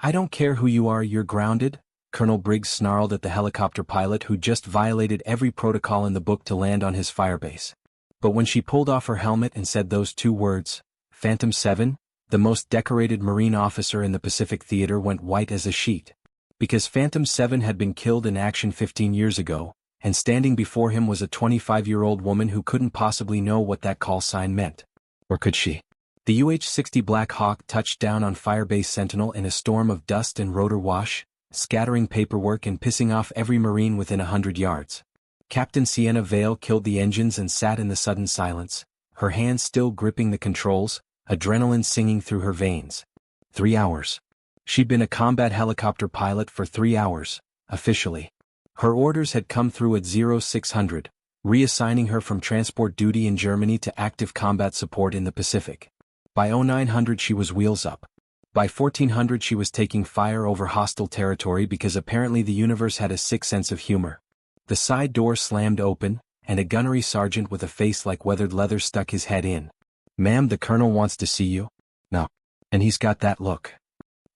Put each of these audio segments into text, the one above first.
I don't care who you are, you're grounded, Colonel Briggs snarled at the helicopter pilot who just violated every protocol in the book to land on his firebase. But when she pulled off her helmet and said those two words, Phantom 7, the most decorated Marine officer in the Pacific Theater went white as a sheet. Because Phantom 7 had been killed in action 15 years ago, and standing before him was a 25-year-old woman who couldn't possibly know what that call sign meant. Or could she? The UH-60 Black Hawk touched down on Firebase Sentinel in a storm of dust and rotor wash, scattering paperwork and pissing off every Marine within 100 yards. Captain Sienna Vale killed the engines and sat in the sudden silence, her hands still gripping the controls, adrenaline singing through her veins. 3 hours. She'd been a combat helicopter pilot for 3 hours, officially. Her orders had come through at 0600, reassigning her from transport duty in Germany to active combat support in the Pacific. By 0900 she was wheels up. By 1400 she was taking fire over hostile territory because apparently the universe had a sick sense of humor. The side door slammed open, and a gunnery sergeant with a face like weathered leather stuck his head in. "Ma'am, the colonel wants to see you." "No." "And he's got that look."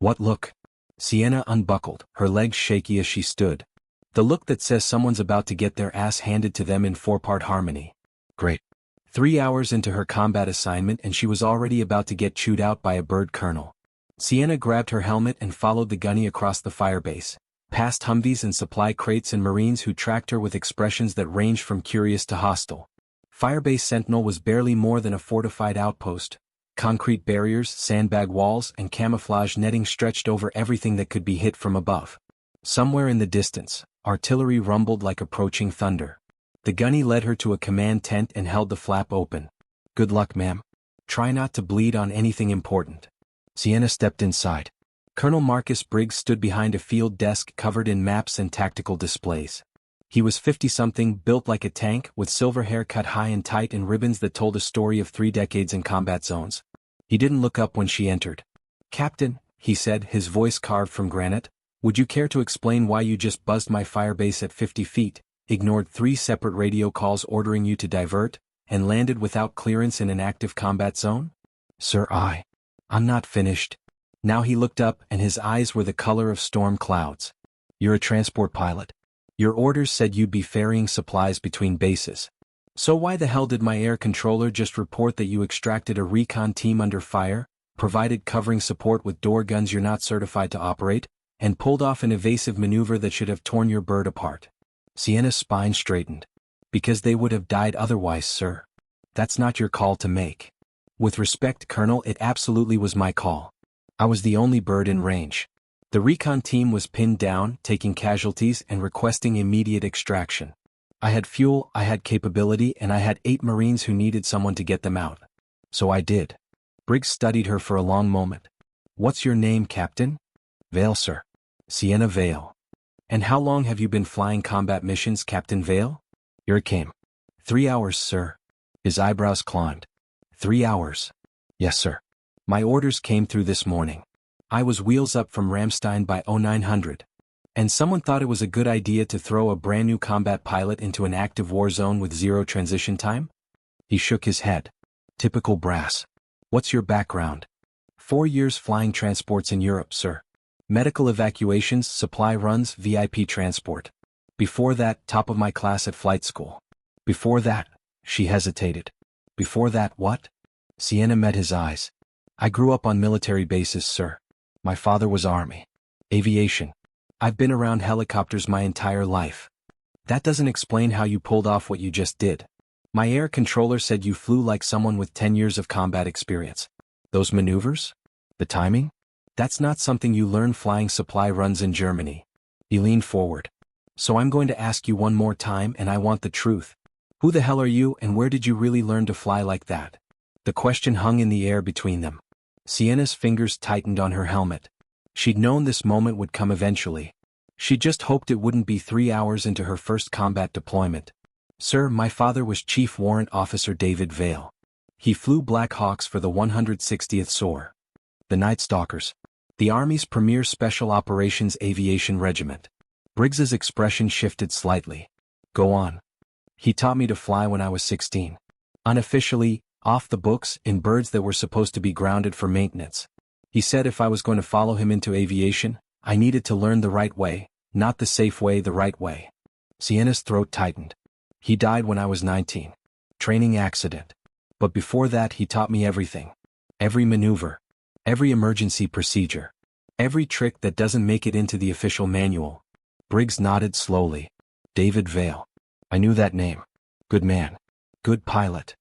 "What look?" Sienna unbuckled, her legs shaky as she stood. "The look that says someone's about to get their ass handed to them in 4-part harmony." "Great." 3 hours into her combat assignment and she was already about to get chewed out by a bird colonel. Sienna grabbed her helmet and followed the gunny across the firebase, past Humvees and supply crates and Marines who tracked her with expressions that ranged from curious to hostile. Firebase Sentinel was barely more than a fortified outpost. Concrete barriers, sandbag walls, and camouflage netting stretched over everything that could be hit from above. Somewhere in the distance, artillery rumbled like approaching thunder. The gunny led her to a command tent and held the flap open. "Good luck, ma'am. Try not to bleed on anything important." Sienna stepped inside. Colonel Marcus Briggs stood behind a field desk covered in maps and tactical displays. He was 50-something, built like a tank, with silver hair cut high and tight and ribbons that told a story of 3 decades in combat zones. He didn't look up when she entered. "Captain," he said, his voice carved from granite, "would you care to explain why you just buzzed my firebase at 50 feet, ignored 3 separate radio calls ordering you to divert, and landed without clearance in an active combat zone?" "Sir, I'm not finished." Now he looked up and his eyes were the color of storm clouds. "You're a transport pilot. Your orders said you'd be ferrying supplies between bases. So why the hell did my air controller just report that you extracted a recon team under fire, provided covering support with door guns you're not certified to operate, and pulled off an evasive maneuver that should have torn your bird apart?" Sienna's spine straightened. "Because they would have died otherwise, sir. That's not your call to make." "With respect, Colonel, it absolutely was my call. I was the only bird in range. The recon team was pinned down, taking casualties and requesting immediate extraction. I had fuel, I had capability, and I had 8 Marines who needed someone to get them out. So I did." Briggs studied her for a long moment. "What's your name, Captain?" "Vale, sir. Sienna Vale." "And how long have you been flying combat missions, Captain Vale?" "Here it came." 3 hours, sir." His eyebrows climbed. 3 hours. "Yes, sir. My orders came through this morning. I was wheels up from Ramstein by 0900. And someone thought it was a good idea to throw a brand new combat pilot into an active war zone with 0 transition time?" He shook his head. "Typical brass. What's your background?" 4 years flying transports in Europe, sir. Medical evacuations, supply runs, VIP transport. Before that, top of my class at flight school. Before that," she hesitated. "Before that, what?" Sienna met his eyes. "I grew up on military bases, sir. My father was Army. Aviation. I've been around helicopters my entire life." "That doesn't explain how you pulled off what you just did. My air controller said you flew like someone with 10 years of combat experience. Those maneuvers? The timing? That's not something you learn flying supply runs in Germany." He leaned forward. "So I'm going to ask you one more time and I want the truth. Who the hell are you and where did you really learn to fly like that?" The question hung in the air between them. Sienna's fingers tightened on her helmet. She'd known this moment would come eventually. She just hoped it wouldn't be 3 hours into her first combat deployment. "Sir, my father was Chief Warrant Officer David Vale. He flew Black Hawks for the 160th SOAR. The Night Stalkers. The Army's premier special operations aviation regiment." Briggs's expression shifted slightly. "Go on." "He taught me to fly when I was 16. Unofficially, off the books, in birds that were supposed to be grounded for maintenance. He said if I was going to follow him into aviation, I needed to learn the right way, not the safe way, the right way. Sienna's throat tightened. He died when I was 19. Training accident. But before that he taught me everything. Every maneuver. Every emergency procedure. Every trick that doesn't make it into the official manual. Briggs nodded slowly. David Vale. I knew that name. Good man. Good pilot.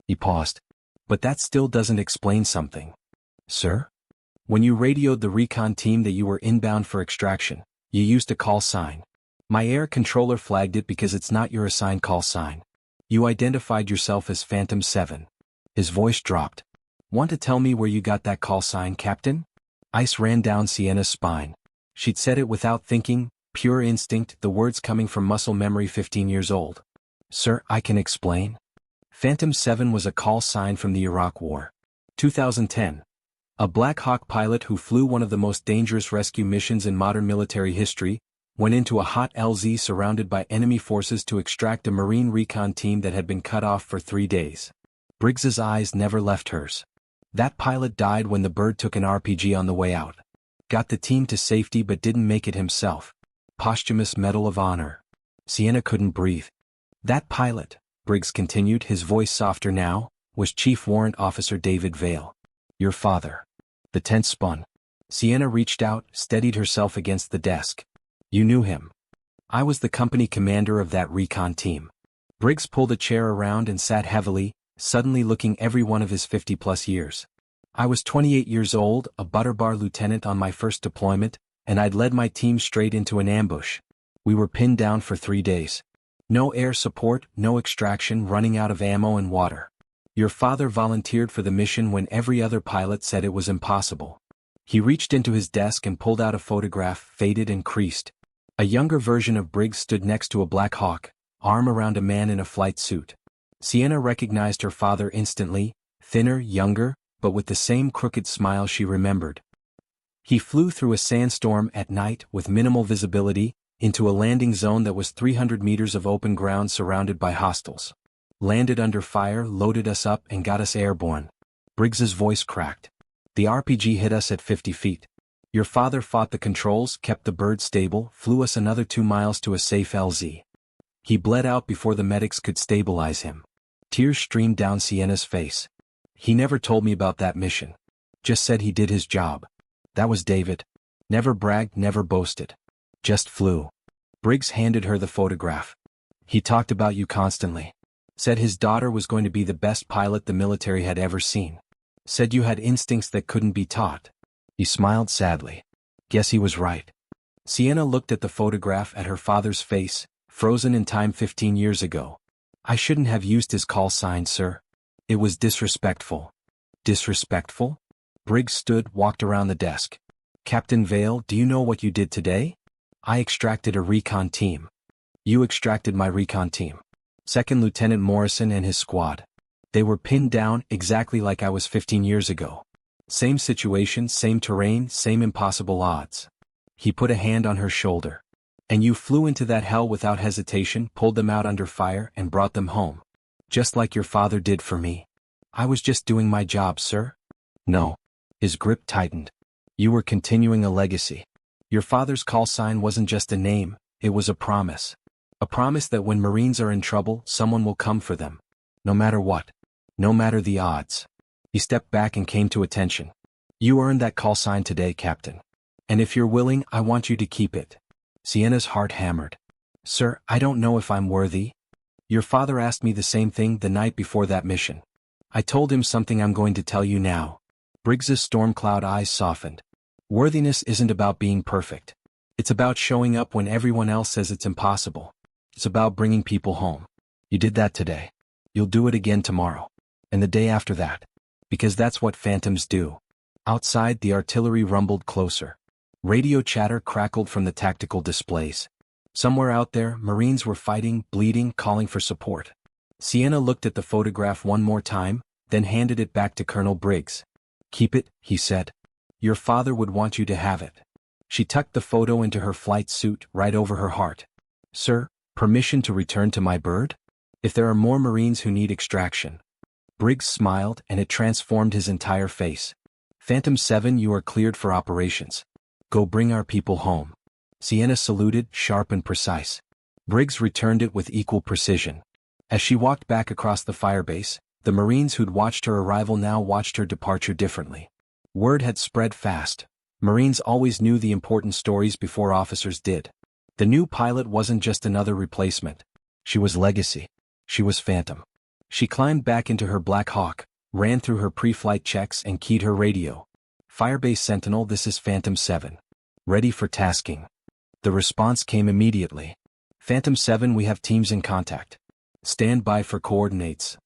He paused. But that still doesn't explain something. Sir? When you radioed the recon team that you were inbound for extraction, you used a call sign. My air controller flagged it because it's not your assigned call sign. You identified yourself as Phantom 7. His voice dropped. Want to tell me where you got that call sign, Captain? Ice ran down Sienna's spine. She'd said it without thinking, pure instinct, the words coming from muscle memory 15 years old. Sir, I can explain. Phantom 7 was a call sign from the Iraq War. 2010. A Black Hawk pilot who flew one of the most dangerous rescue missions in modern military history, went into a hot LZ surrounded by enemy forces to extract a Marine recon team that had been cut off for 3 days. Briggs's eyes never left hers. That pilot died when the bird took an RPG on the way out. Got the team to safety but didn't make it himself. Posthumous Medal of Honor. Sienna couldn't breathe. That pilot, Briggs continued, his voice softer now, was Chief Warrant Officer David Vale. Your father. The tent spun. Sienna reached out, steadied herself against the desk. You knew him. I was the company commander of that recon team. Briggs pulled a chair around and sat heavily, suddenly looking every one of his 50-plus years. I was 28 years old, a butterbar lieutenant on my first deployment, and I'd led my team straight into an ambush. We were pinned down for 3 days. No air support, no extraction, running out of ammo and water. Your father volunteered for the mission when every other pilot said it was impossible. He reached into his desk and pulled out a photograph, faded and creased. A younger version of Briggs stood next to a Black Hawk, arm around a man in a flight suit. Sienna recognized her father instantly, thinner, younger, but with the same crooked smile she remembered. He flew through a sandstorm at night with minimal visibility, into a landing zone that was 300 meters of open ground surrounded by hostiles. Landed under fire, loaded us up and got us airborne. Briggs's voice cracked. The RPG hit us at 50 feet. Your father fought the controls, kept the bird stable, flew us another 2 miles to a safe LZ. He bled out before the medics could stabilize him. Tears streamed down Sienna's face. He never told me about that mission. Just said he did his job. That was David. Never bragged, never boasted. Just flew. Briggs handed her the photograph. He talked about you constantly. Said his daughter was going to be the best pilot the military had ever seen. Said you had instincts that couldn't be taught. He smiled sadly. Guess he was right. Sienna looked at the photograph at her father's face, frozen in time 15 years ago. I shouldn't have used his call sign, sir. It was disrespectful. Disrespectful? Briggs stood, walked around the desk. Captain Vale, do you know what you did today? I extracted a recon team. You extracted my recon team. Second Lieutenant Morrison and his squad. They were pinned down exactly like I was 15 years ago. Same situation, same terrain, same impossible odds. He put a hand on her shoulder. And you flew into that hell without hesitation, pulled them out under fire and brought them home. Just like your father did for me. I was just doing my job, sir. No. His grip tightened. You were continuing a legacy. Your father's call sign wasn't just a name, it was a promise. A promise that when Marines are in trouble, someone will come for them. No matter what. No matter the odds. He stepped back and came to attention. You earned that call sign today, Captain. And if you're willing, I want you to keep it. Sienna's heart hammered. Sir, I don't know if I'm worthy. Your father asked me the same thing the night before that mission. I told him something I'm going to tell you now. Briggs's storm cloud eyes softened. Worthiness isn't about being perfect. It's about showing up when everyone else says it's impossible. It's about bringing people home. You did that today. You'll do it again tomorrow. And the day after that. Because that's what phantoms do. Outside, the artillery rumbled closer. Radio chatter crackled from the tactical displays. Somewhere out there, Marines were fighting, bleeding, calling for support. Sienna looked at the photograph one more time, then handed it back to Colonel Briggs. Keep it, he said. Your father would want you to have it. She tucked the photo into her flight suit, right over her heart. Sir, permission to return to my bird? If there are more Marines who need extraction. Briggs smiled, and it transformed his entire face. Phantom 7, you are cleared for operations. Go bring our people home. Sienna saluted, sharp and precise. Briggs returned it with equal precision. As she walked back across the firebase, the Marines who'd watched her arrival now watched her departure differently. Word had spread fast. Marines always knew the important stories before officers did. The new pilot wasn't just another replacement. She was legacy. She was Phantom. She climbed back into her Black Hawk, ran through her pre-flight checks and keyed her radio. Firebase Sentinel, this is Phantom 7. Ready for tasking. The response came immediately. Phantom 7, we have teams in contact. Stand by for coordinates.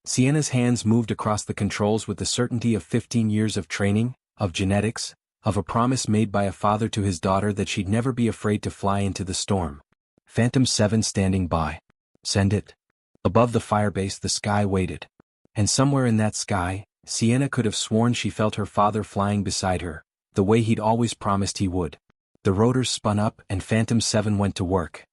Sienna's hands moved across the controls with the certainty of 15 years of training, of genetics, of a promise made by a father to his daughter that she'd never be afraid to fly into the storm. Phantom 7 standing by. Send it. Above the firebase the sky waited. And somewhere in that sky, Sienna could have sworn she felt her father flying beside her, the way he'd always promised he would. The rotors spun up and Phantom 7 went to work.